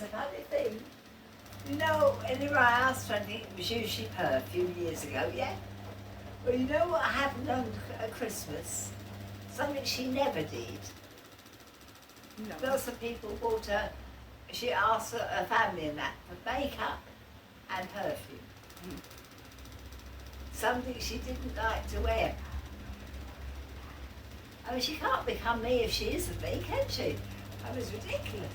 a funny thing. You know, whenever I asked for anything, it was usually perfume years ago, yeah? Well, you know what happened on Christmas? Something she never did. No. Lots of people bought her, she asked her family and that for makeup and perfume. Mm. Something she didn't like to wear. I mean, she can't become me if she isn't me, can she? That was ridiculous.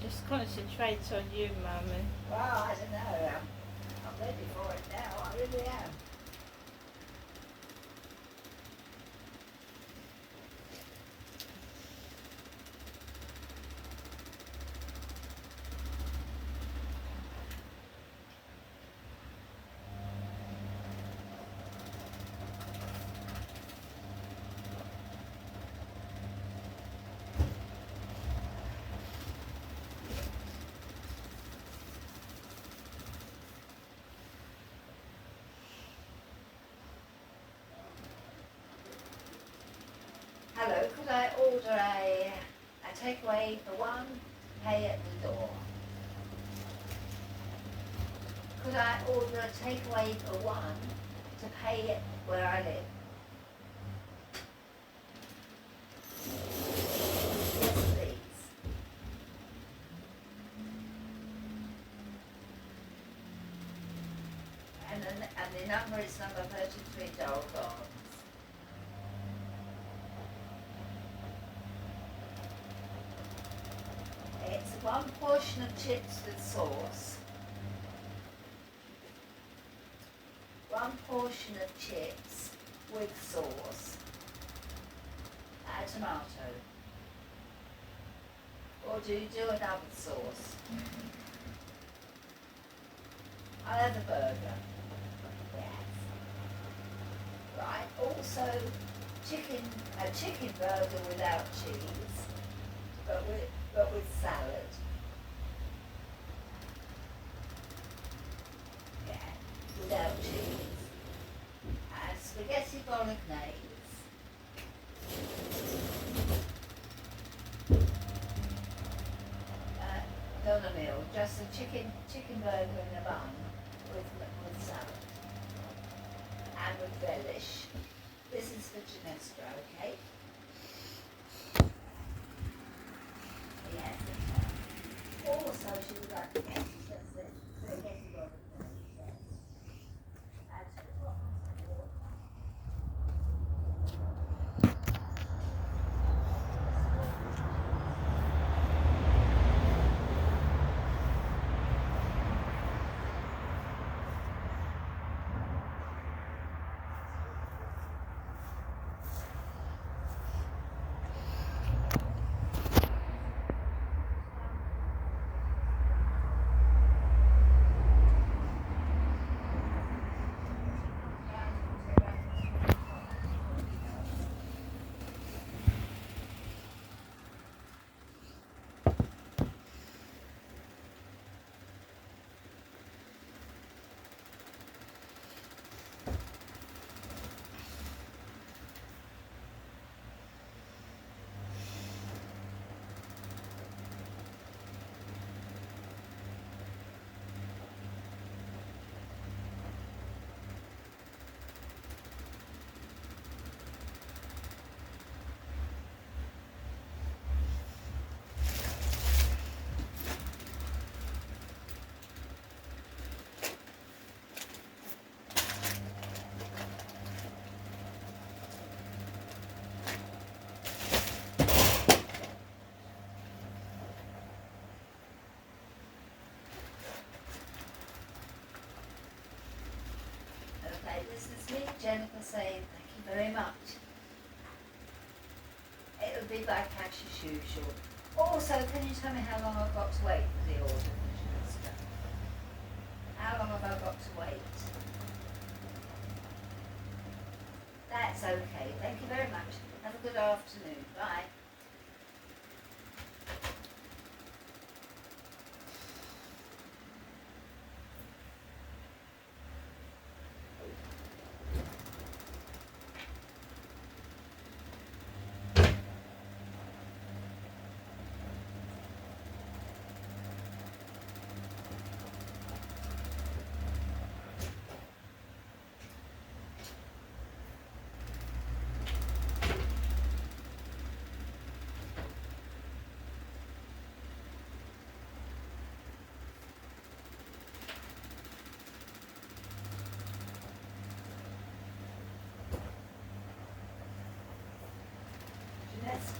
Just concentrate on you, Mummy. Well, I don't know. I'm ready for it now. I really am. Hello, could I order a takeaway for one, pay at the door? Could I order a takeaway for one to pay it where I live? Yes, please. And the number is number 33 Dole Gardens. It's one portion of chips with sauce, one portion of chips with sauce, a tomato. Or do you do another sauce? I'll have a burger. Yes. Right, also a chicken burger without cheese, but with salad. Yeah, without cheese. And spaghetti bolognese. Not a meal, just a chicken burger in a bun with salad. And with relish. This is for Ginestra, okay? Yes, okay. Also, she would like to get spaghetti bolognese, yes. And okay, this is me, Jennifer, saying thank you very much. It'll be by cash as usual. Also, can you tell me how long I've got to wait for the order? How long have I got to wait? That's okay. Thank you very much. Have a good afternoon. Bye.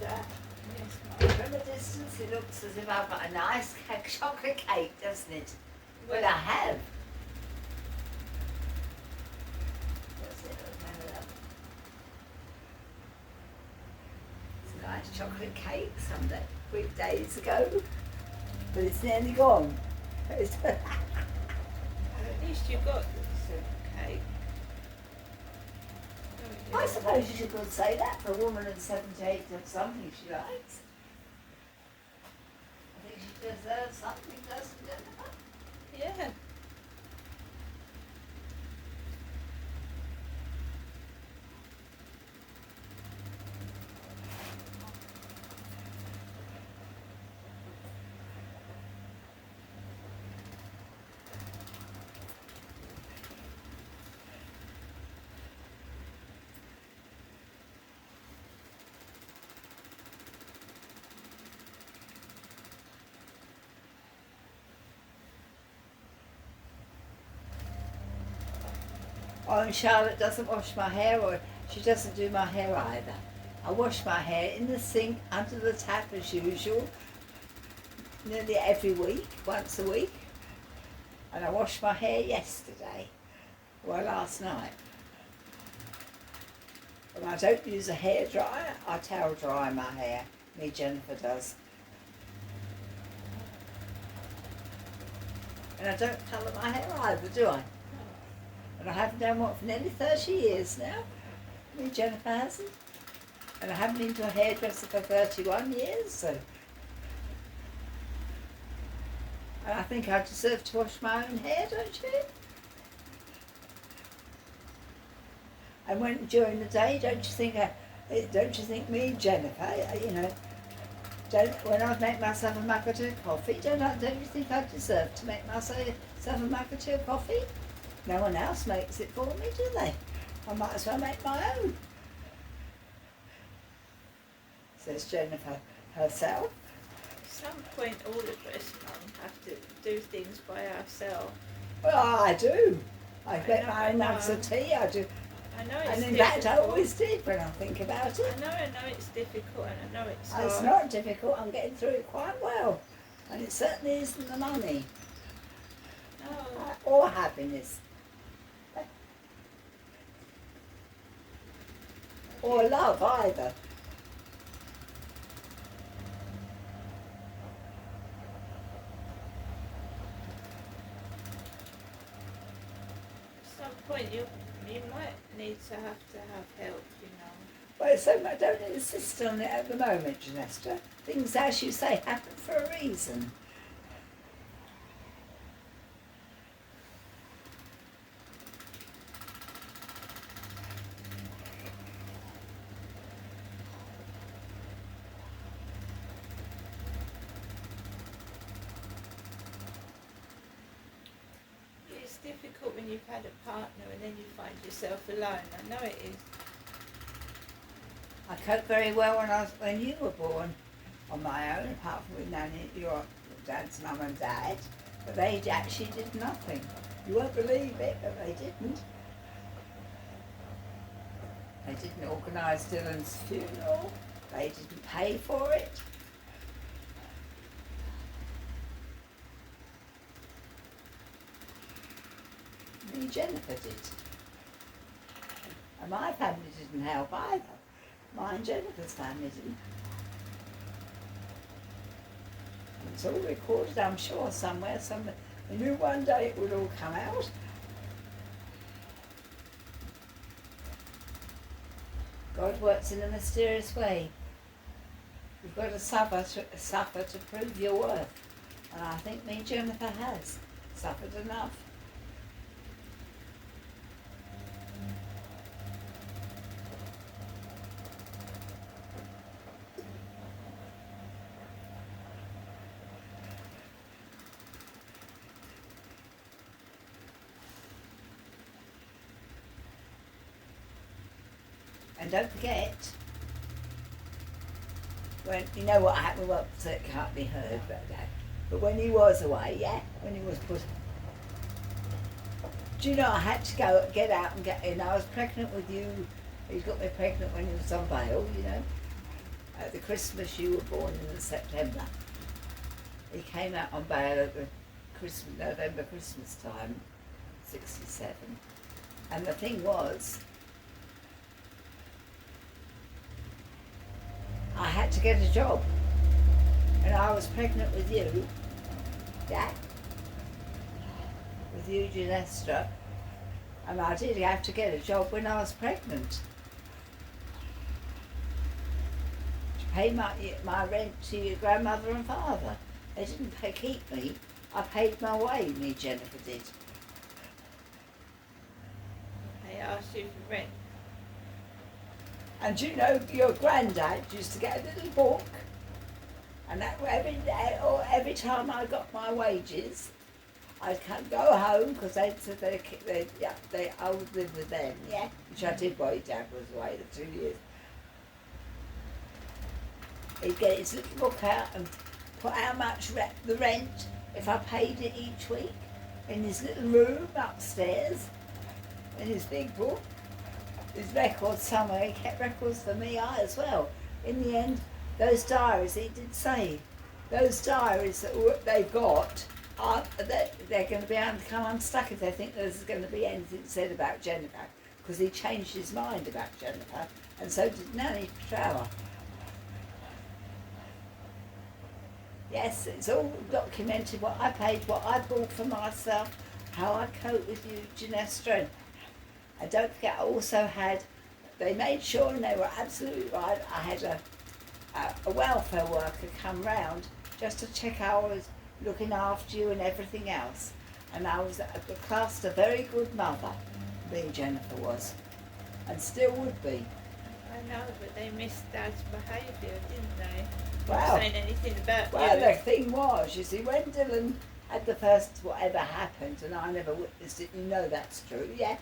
Esther. Yes, Mum. From a distance, it looks as if I've got a nice chocolate cake, doesn't it? Well, I Well, have. Does it? Remember that? It's a nice chocolate cake some weekdays ago, but it's nearly gone. It's- at least you got some cake. Don't I you? suppose you could say that for a woman of 78 to have something she likes. I think she deserves something, doesn't she? Yeah. Oh, and Charlotte doesn't wash my hair, or she doesn't do my hair either. I wash my hair in the sink under the tap as usual, nearly every week, once a week. And I washed my hair yesterday, well, last night. And I don't use a hair dryer, I towel dry my hair. Me, Jennifer does. And I don't colour my hair either, do I? And I haven't done what for nearly 30 years now. Me, Jennifer hasn't. And I haven't been to a hairdresser for 31 years, so. And I think I deserve to wash my own hair, don't you? And when during the day, don't you think me, Jennifer, when I make myself a mug of coffee, don't you think I deserve to make myself a mug of coffee? No one else makes it for me, do they? I might as well make my own, says Jennifer herself. At some point, all of us, Mum, have to do things by ourselves. Well, I do. I I make know, my own mugs of tea, I do. I know it's And in difficult. fact, I always did when I think about it. I know it's difficult, and I know it's hard. It's not difficult, I'm getting through it quite well. And it certainly isn't the money No. or happiness. Or love either. At some point, you might need to have help, you know. Well, so I don't insist on it at the moment, Janesta. Things, as you say, happen for a reason. It's difficult when you've had a partner and then you find yourself alone. I know it is. I coped very well when you were born on my own, apart from with Nanny, your dad's mum and dad. But they actually did nothing. You won't believe it, but they didn't. They didn't organise Dylan's funeral. They didn't pay for it. Me, Jennifer did. And my family didn't help either. Mine, Jennifer's family didn't. It's all recorded, I'm sure, somewhere. I knew one day it would all come out. God works in a mysterious way. You've got to suffer to prove your worth. And I think me, Jennifer, has suffered enough. And don't forget, when you know what happened, well, so it can't be heard, but when he was away, yeah, when he was put. Do you know I had to get out and get in? I was pregnant with you. He got me pregnant when he was on bail, you know. At the Christmas you were born in September. He came out on bail at the November Christmas time, 67. And the thing was, I had to get a job. And I was pregnant with you, yeah, with you, Ginestra. And I did have to get a job when I was pregnant. To pay my rent to your grandmother and father. They didn't keep me. I paid my way, me Jennifer did. They asked you for rent. And you know, your granddad used to get a little book, and that every day, or every time I got my wages, I'd go home because they said I would live with them, yeah, which I did while your dad was away the 2 years. He'd get his little book out and put how much the rent if I paid it each week in his little room upstairs, in his big book. His records somewhere, he kept records for me, I as well. In the end, those diaries, he did say, those diaries that they've got, they're going to be able to come unstuck if they think there's going to be anything said about Jennifer, because he changed his mind about Jennifer, and so did Nanny Trower. Yes, it's all documented, what I paid, what I bought for myself, how I cope with you, Ginestra. And don't forget, I also had, they made sure, and they were absolutely right, I had a welfare worker come round just to check I was looking after you and everything else. And I was classed a very good mother, me Jennifer was, and still would be. I know, but they missed Dad's behaviour, didn't they? Well, Not saying anything about well, you. the thing was, you see, when Dylan had the first whatever happened, and I never witnessed it, you know that's true, yeah?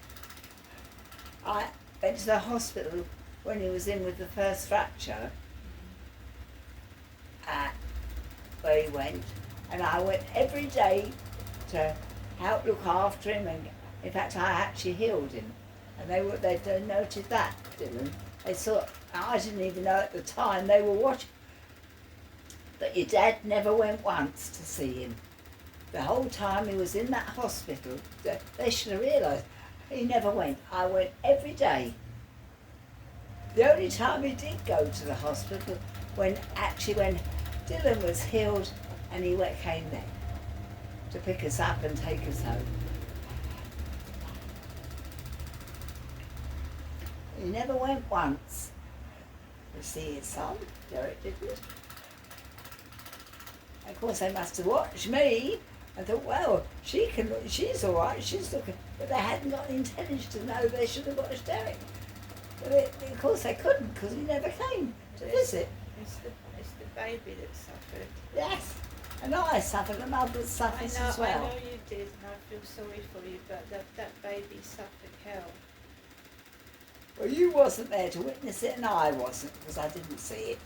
I went to the hospital when he was in with the first fracture, where he went, and I went every day to help look after him, and in fact I actually healed him. And they noted that, Dylan. They saw, I didn't even know at the time they were watching. But your dad never went once to see him. The whole time he was in that hospital, they should have realised. He never went. I went every day. The only time he did go to the hospital when Dylan was healed and he came then to pick us up and take us home. He never went once to see his son. Derek didn't. Of course they must have watched me. I thought, well, she's all right, she's looking, but they hadn't got the intelligence to know they should have watched Derek. But of course they couldn't, because he never came to visit. It's the baby that suffered. Yes, and I suffered, the mother suffers as well. I know you did, and I feel sorry for you, but that baby suffered hell. Well, you wasn't there to witness it, and I wasn't, because I didn't see it.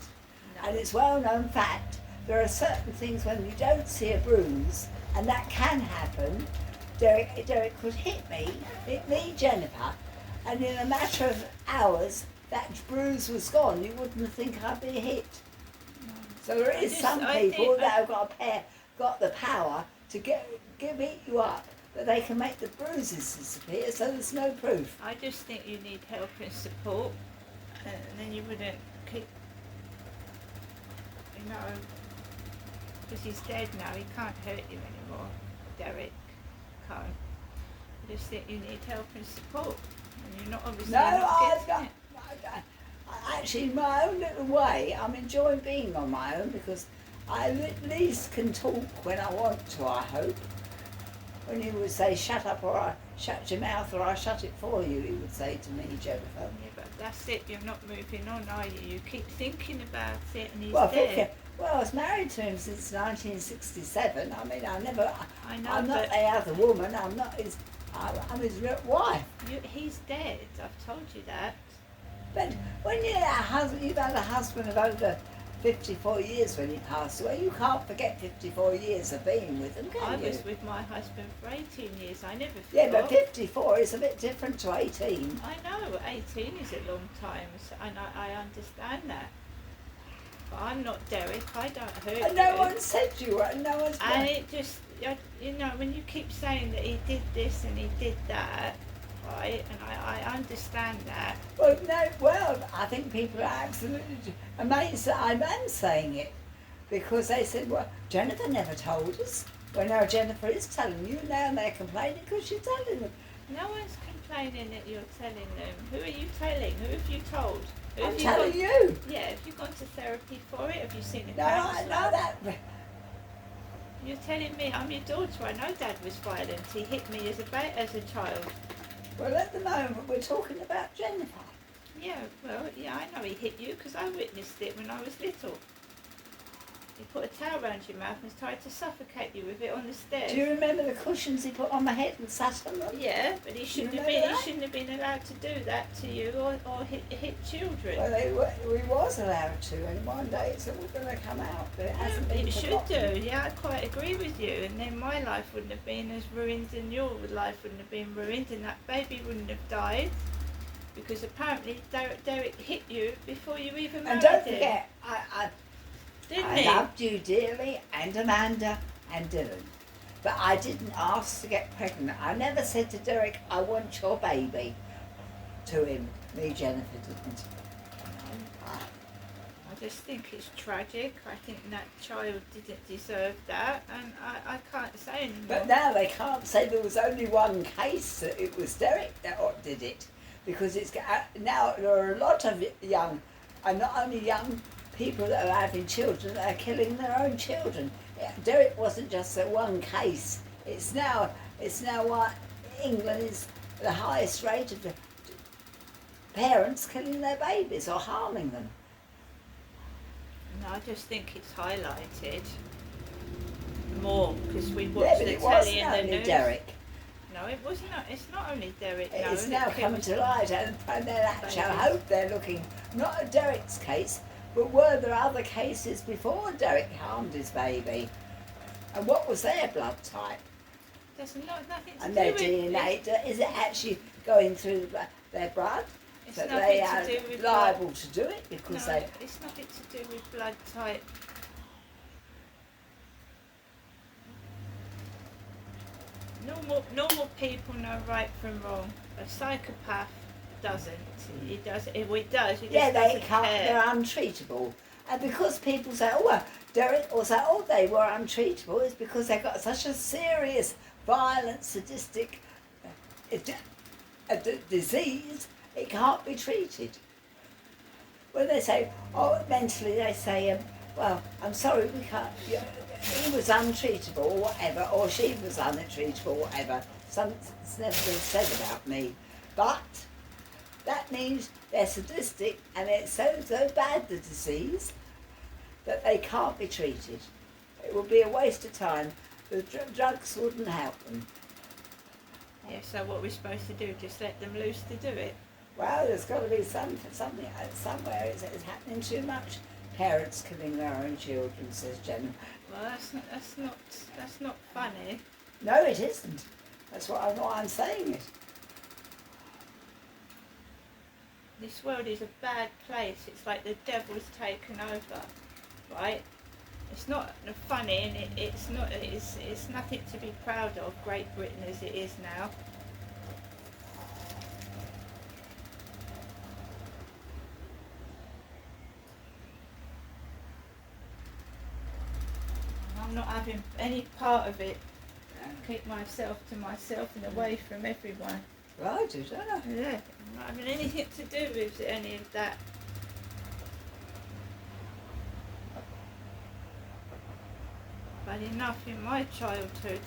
No. And it's well-known fact, there are certain things when you don't see a bruise, and that can happen. Derek could hit me, Jennifer, and in a matter of hours, that bruise was gone. You wouldn't think I'd be hit. No. So there is some people that have got the power to beat you up, but they can make the bruises disappear, so there's no proof. I just think you need help and support, and then you wouldn't keep, you know, because he's dead now, he can't hurt you anymore, Derek can't. I just think you need help and support, and you're not obviously not getting it. Actually, in my own little way, I'm enjoying being on my own because I at least can talk when I want to, I hope. When he would say, shut up, or I shut your mouth, or I shut it for you, he would say to me, Jennifer. Yeah, but that's it, you're not moving on, are you? You keep thinking about it and he's Well, dead. I was married to him since 1967. I mean, I'm not but the other woman, I'm his real wife. he's dead, I've told you that. But when you've had a husband of over 54 years when he passed away, you can't forget 54 years of being with him, I can you? was with my husband for 18 years, I never forgot. Yeah, but 54 is a bit different to 18. I know, 18 is a long time, and I understand that. But I'm not Derek. I don't hurt And no you. one said you were, and no one's And it just, you know, when you keep saying that he did this and he did that, right? And I understand that. Well, no, well, I think people are absolutely amazed that I'm saying it. Because they said, well, Jennifer never told us. Well, now Jennifer is telling you now, and they're complaining because you're telling them. No one's complaining that you're telling them. Who are you telling? Who have you told? Who I'm have telling gone, you. Yeah, have you gone to therapy for it? Have you seen a No, I counsellor? know that. You're telling me I'm your daughter. I know Dad was violent. He hit me as a child. Well, at the moment, we're talking about Jennifer. Yeah, well, yeah, I know he hit you because I witnessed it when I was little. He put a towel around your mouth and tried to suffocate you with it on the stairs. Do you remember the cushions he put on my head and sat on them? Yeah, but he shouldn't have remember been. that? He shouldn't have been allowed to do that to you or hit children. Well, we was allowed to, and one day it's all going to come out, but it hasn't been It should forgotten. do. Yeah, I quite agree with you. And then my life wouldn't have been as ruined, and your life wouldn't have been ruined, and that baby wouldn't have died because apparently Derek hit you before you even married And don't him. forget, I Didn't he? loved you dearly, and Amanda, and Dylan. But I didn't ask to get pregnant. I never said to Derek, I want your baby, to him. Me, Jennifer, didn't. I just think it's tragic. I think that child didn't deserve that, and I can't say anymore. But now they can't say there was only one case that it was Derek that did it, because it's now there are a lot of young, and not only young people that are having children that are killing their own children. Derek wasn't just that one case. It's now why England is the highest rate of parents killing their babies or harming them. No, I just think it's highlighted more because we Yeah, watched but the it telly wasn't and the only news. Derek. No, it was not. It's not only Derek. No, It's that now killed coming to them. light, and then actually I Babies. hope they're looking not at Derek's case, but were there other cases before Derek harmed his baby? And what was their blood type? There's nothing to And do their with DNA, is it actually going through their blood? It's So nothing they to are do with liable to do it blood. because No, they. it's nothing to do with blood type. Normal people know right from wrong. A psychopath doesn't. He does. If he does, he just Yeah, they doesn't can't, care. they're untreatable. And because people say, oh, well, Derek, or say, oh, they were untreatable, it's because they've got such a serious, violent, sadistic disease, it can't be treated. When they say, oh, mentally, they say, well, I'm sorry, we can't, he was untreatable or whatever, or she was untreatable or whatever. It's never been said about me. But that means they're sadistic and it's so bad, the disease, that they can't be treated. It would be a waste of time. The drugs wouldn't help them. Yeah. So what we're supposed to do? Just let them loose to do it. Well, there's got to be something somewhere. It's happening too much. Parents killing their own children, says Jen. Well, that's not funny. No, it isn't. That's why I'm saying it. This world is a bad place. It's like the devil's taken over, right? It's not funny, and it's not. It's nothing to be proud of. Great Britain as it is now. I'm not having any part of it. Keep myself to myself and away from everyone. Well, I do, don't I? Yeah, I'm not having anything to do with any of that. I've had enough in my childhood.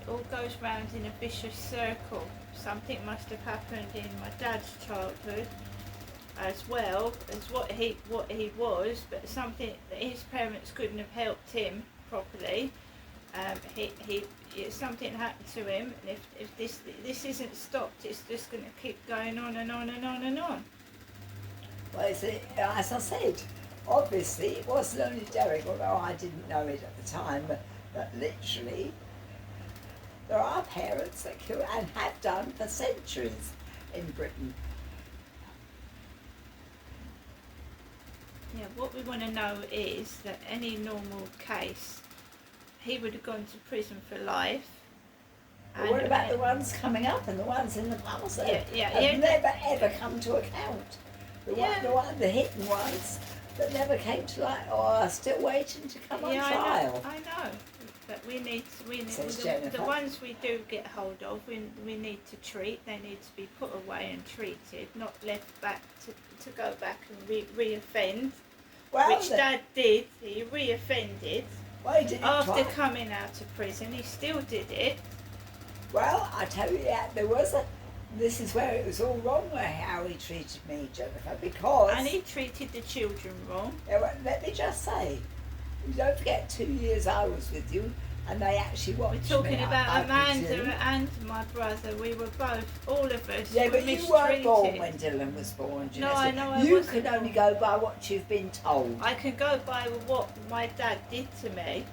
It all goes round in a vicious circle. Something must have happened in my dad's childhood as well as what he was, but something that his parents couldn't have helped him properly, Something happened to him, and if this isn't stopped, it's just going to keep going on and on and on and on. Well, you see, as I said, obviously it wasn't only Derek, although I didn't know it at the time, but literally there are parents that kill and have done for centuries in Britain. Yeah, what we want to know is that any normal case, he would have gone to prison for life. But what about the ones coming up and the ones in the past that have yeah. never ever come to account? Yeah. The hidden ones that never came to light or are still waiting to come on trial. I know. But we need Says the Jennifer. ones we do get hold of, we need to treat. They need to be put away and treated, not left back to go back and re-offend. Well, Which Dad did. He re-offended. Well, he did it After twice. coming out of prison, he still did it. Well, I tell you, yeah, this is where it was all wrong, how he treated me, Jennifer, because... And he treated the children wrong. Yeah, well, let me just say, don't forget 2 years I was with you, and they actually watched We're talking me, about I Amanda presume. and my brother. We were both, all of us, Yeah, were but you mistreated. weren't born when Dylan was born, No, Janessa. I know I You wasn't can only born. go by what you've been told. I can go by what my dad did to me.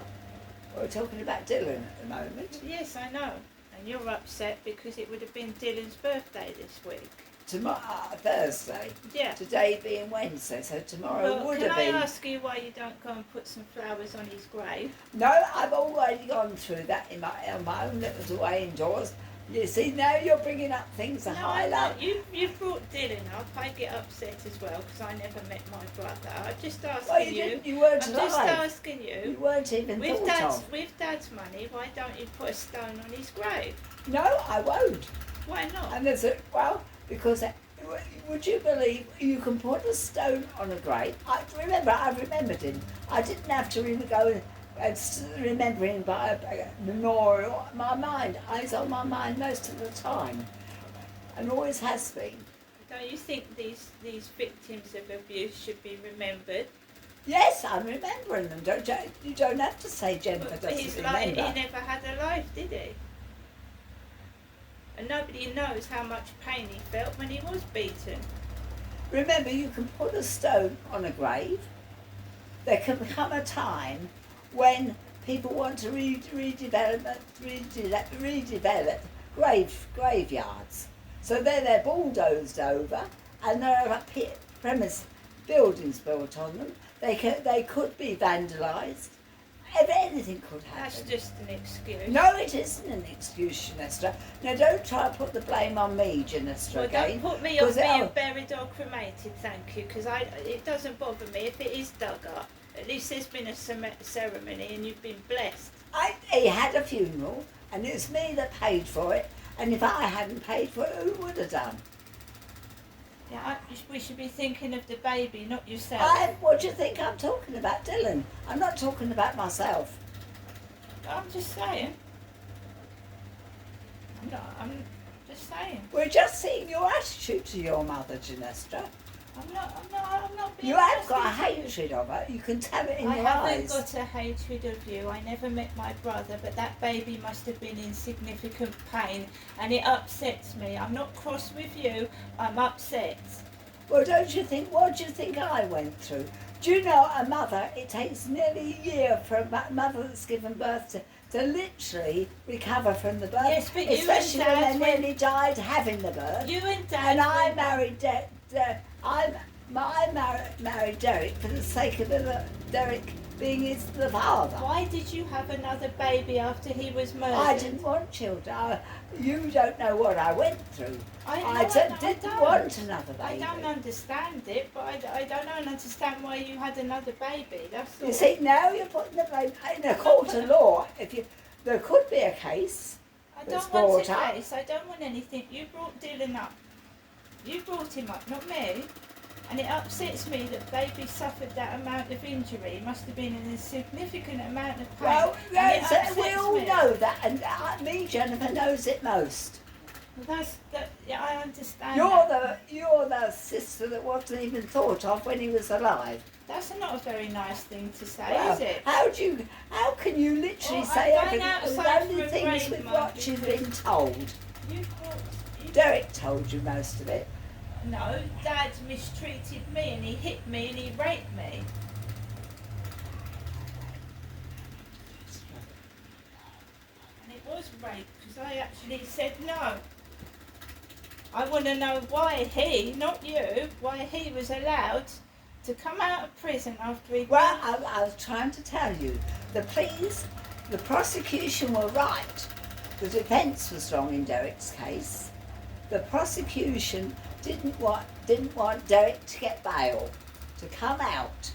We're talking about Dylan at the moment. Yes, I know. And you're upset because it would have been Dylan's birthday this week. Tomorrow, Thursday. Yeah. Today being Wednesday, so tomorrow Well, would can have I been. ask you why you don't go and put some flowers on his grave? No, I've already gone through that on my own little way indoors. You see, now you're bringing up things to No, I'm highlight. not. You've brought Dylan up. I get upset as well because I never met my brother. I'm just asking Well, you didn't. You weren't I'm just alive. asking You you. weren't even With thought dad's of. with dad's money, why don't you put a stone on his grave? No, I won't. Why not? And there's because would you believe you can put a stone on a grave? I remembered him. I didn't have to really go and remember him by memorial. My mind, he's on my mind most of the time, and always has been. Don't you think these victims of abuse should be remembered? Yes, I'm remembering them. Don't you? You don't have to say Jennifer But doesn't he's remember. he never had a life, did he? And nobody knows how much pain he felt when he was beaten. Remember, you can put a stone on a grave. There can come a time when people want to redevelop graveyards. So they're bulldozed over, and there are buildings built on them. They could be vandalised. Anything could happen. That's just an excuse. No, it isn't an excuse, Janessa. Now, don't try to put the blame on me, Janessa, Well, again. don't put me on 'cause being buried or cremated, thank you, because it doesn't bother me if it is dug up. At least there's been a ceremony and you've been blessed. He had a funeral, and it's me that paid for it. And if I hadn't paid for it, who would have done? Yeah, we should be thinking of the baby, not yourself. What do you think I'm talking about, Dylan? I'm not talking about myself. I'm just saying. I'm just saying. We're just seeing your attitude to your mother, Janessa. I'm not being You have got a nasty to you. hatred of her. You can tell it in I your haven't eyes. got a hatred of you. I never met my brother, but that baby must have been in significant pain, and it upsets me. I'm not cross with you. I'm upset. Well, don't you think? What do you think I went through? Do you know a mother? It takes nearly a year for a mother that's given birth to literally recover from the birth. Yes, but you and especially Dad when they went- nearly died having the birth. You and Dad. And I went- married married Derek for the sake of Derek being the father. Why did you have another baby after he was murdered? I didn't want children. You don't know what I went through. I didn't don't. want another I baby. don't understand it, but I don't understand why you had another baby. That's all. You see, now you're putting the blame in a court of law. There could be a case. I that's don't want brought a up. case. I don't want anything. You brought Dylan up. You brought him up, not me. And it upsets me that baby suffered that amount of injury. It must have been in a significant amount of pain. Well, and it yes, we upsets all me. know that, and me, Jennifer, knows it most. Well, yeah, I understand. You're the sister that wasn't even thought of when he was alive. That's not a very nice thing to say, Well, is it? how can you literally Well, say I'm going everything with outside only for a things break, with Mum, what you've because- been told? You Derek told you most of it. No, Dad mistreated me and he hit me and he raped me. And it was rape because I actually said no. I want to know why he, not you, why he was allowed to come out of prison after he. Well, I was trying to tell you, the prosecution were right. The defence was wrong in Derek's case. The prosecution didn't want Derek to get bail, to come out